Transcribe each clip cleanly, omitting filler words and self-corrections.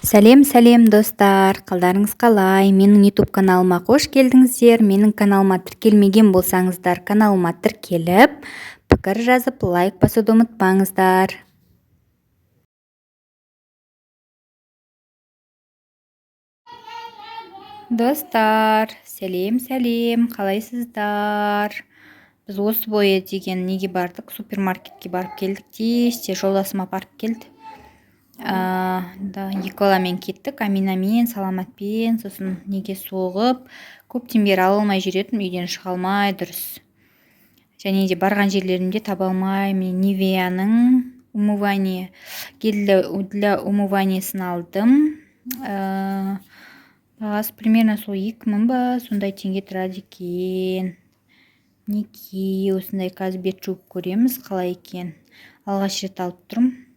Сәлем достар, қалдарыңыз қалай? Менің YouTube каналыма қош келдіңіздер. Менің каналыма тіркелмеген болсаңыздар, каналыма тіркеліп, пікір жазып, лайк басуды ұмытпаңыздар. Достар, сәлем, қалайсыздар? Біз осы бойы деген неге бардық? Супермаркетке барып келдік те, жолдасым апарып келді. 2 баламен кеттік, Аминамен, Саламатпен, сосын неге соғып, көптен бері ала алмай жүретін, үйден шыға алмай дұрыс. Және де барған жерлерімде таба алмай, мен Нивеяның умывание, гель для умываниесін алдым. Бағасы примерно сол 2000 ба, сондай теңге тұрады екен. Неке, осындай қазір бет жуып көреміз, қалай екен. Алғаш рет алып тұрмын.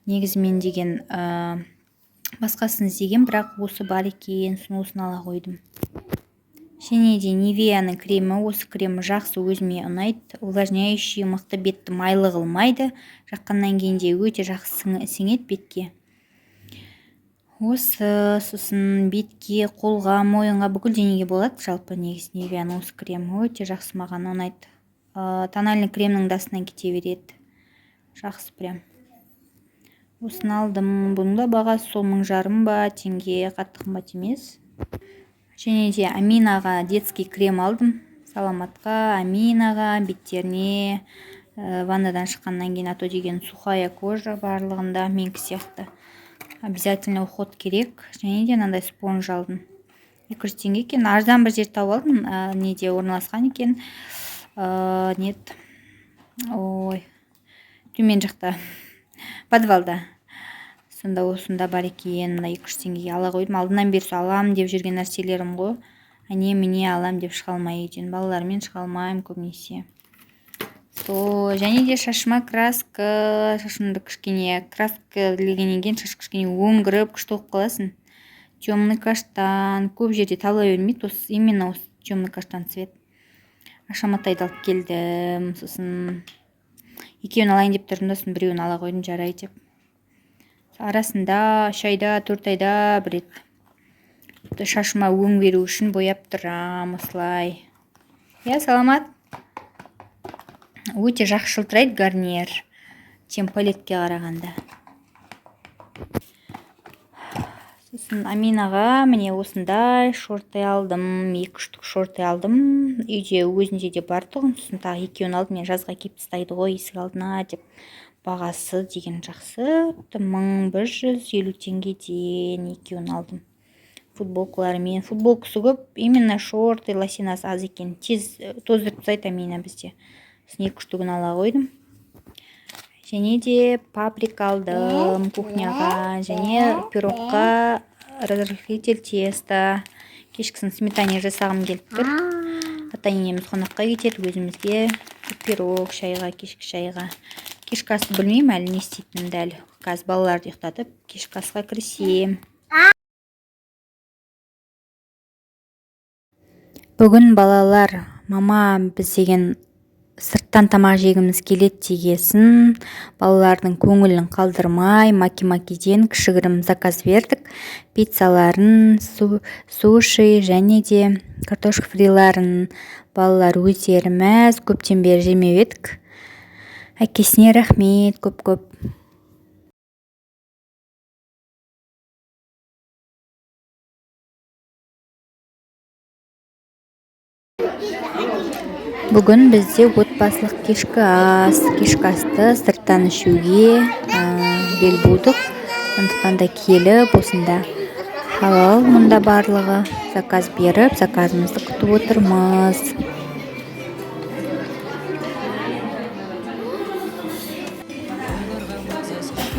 Негізі мен деген басқасын іздеген, бірақ осы бар екен, осыны ала қойдым. Және де Нивеяның кремі, осы кремі жақсы, өзіме ұнайды. Увлажняющий, мықты бетті майлы қылмайды. Жаққаннан кейін де өте жақсы сіңеді бетке. Осы, сосын бетке, қолға, мойынға, бүкіл денеге болады. Жалпы негізі Нивеяның осы кремі өте жақсы, маған ұнайды. Тональный кремнің дасынан кете береді. Жақсы прям. Осыны алдым. Бұның да бағасы сол 1500 ба, теңге, қатты қымбат емес. Және де Аминаға детский крем алдым. Саламатқа, Аминаға, беттеріне, ваннадан шыққаннан кейін, ато деген сухая кожа барлығында, менікі сияқты. Обязательно уход керек. Және де мынандай спонж алдым. 200 теңге екен. Арзан бір жер тауып алдым. Неде орналасқан екен. Төмен жақта. Подвалда. Сонда осында бар екен, 200 теңгеге ала қойдым. Алдынан бері алам деп жүрген нәрселерім ғой. Міне алам деп шыға алмай еден. Балалармен шыға алмаймын көбінесе. Және де шашыма краска, шашымды кішкене краска ілгеннен кейін шаш кішкене өңгіріп, күшті болып қаласың. Темный каштан, көп жерде таба бермейді, именно осы темный каштан цвет. Ашаматайды алып келдім, сосын екеуін алайын деп тұрдым, сосын біреуін ала қойдым, жарай деп. Арасында 3 айда, 4 айда бір рет. Шашыма өң беру үшін бояп тұрам, осылай. Саламат. Өте жақсы жылтырайды Гарниер, темпалетке қарағанда. Сосын Аминаға міне осындай шорты алдым, 2 штук шорты алдым. Үйде өзінде де бар тұғын, сосын тағы 2-ін алдым. Мен жазға киіп тастайды ғой, есік алдына деп. Бағасы деген жақсы, 1150 теңгеден 2-ін алдым. Футболкаларымен, футболкасы көп, именно шорты, лосинасы аз екен. Тез тоздырып тастайды Амина бізде. 2 штугын ала қойдым. Және де паприка алдым кухняға, және пирогқа разрыхлитель теста. Кешкісін сметане жасағым келіп тұр. Ата-енеміз қонаққа кетеді, өзімізге пирог шайға, кешкі шайға. Кешкі асты білмеймін, әлі не істейтінімді әлі. Қазір балаларды ұйықтатып, кешкі асқа кірісем. Бүгін балалар, мама біз деген сырттан тамақ жегіміз келеді дегесін, балалардың көңілін қалдырмай, маки-макиден кішігірім заказ бердік. Пиццаларын, суши және де картошка фриларын балалар өздері мәз, көптен бері жемеп едік. Әкесіне рахмет, көп-көп. Бүгін бізде отбасылық кешкі асты сырттан ішуге бел будық. Сондықтан да келіп, осында халал мұнда барлығы. Заказ беріп, заказымызды күтіп отырмыз.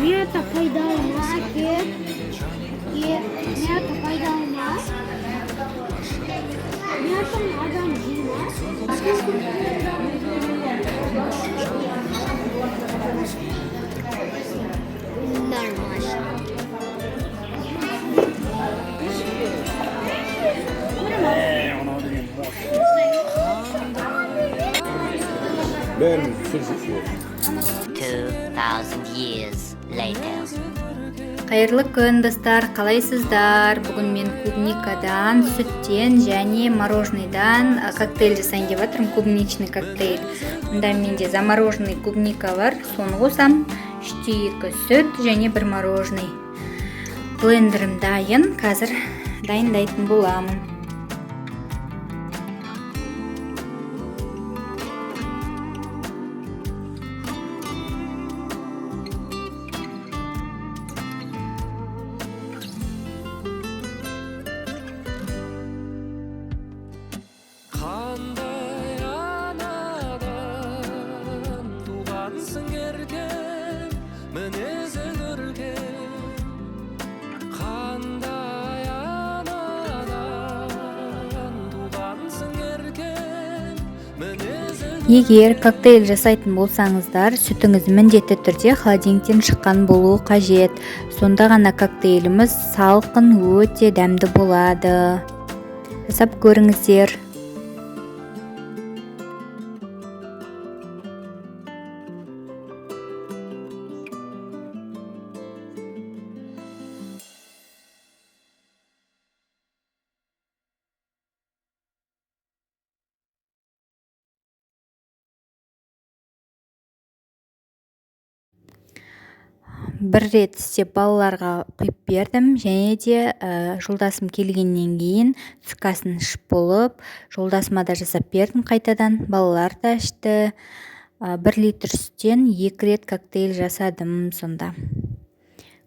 Мята пайдаланма, мята пайдаланма, мятам адам жейма. Нормально. Ben sushi. 2,000 years later. Қайырлы күн, достар, қалайсыздар? Бүгін мен клубникадан, сүттен және мороженыйдан коктейль жасайын деп жатырмын, клубничный коктейль. Мұнда менде замороженный клубника бар, соны қосам, 2 сүт және 1 мороженый. Блендерім дайын, қазір дайындайтын боламын. Қандай анадан туғансың еркем, мінезі көркем. Қандай анадан туғансың еркем, мінезі. Егер коктейль жасайтын болсаңыздар, сүтіңіз міндетті түрде холодильниктен шыққан болуы қажет. Сонда ғана коктейліміз салқын, өте дәмді болады. Жасап көріңіздер. Бір рет істеп балаларға құйып бердім, және де жолдасым келгеннен кейін түскасын ішіп болып, жолдасыма да жасап бердім қайтадан, балалар да ішті. 1 литр сүттен 2 рет коктейль жасадым сонда.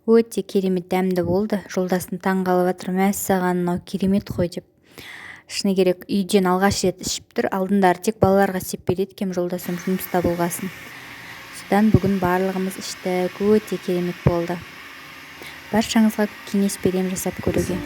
Өте керемет дәмді болды. Жолдасым таң қалып жатыр, мәссаған, мынау керемет қой деп. Шыны керек, үйден алғаш рет ішіп тұр, алдындары тек балаларға істеп береді екем, жолдасым жұмыста болғасын. Содан бүгін барлығымыз ішті, өте керемет болды. Баршаңызға кеңес берем жасап көруге.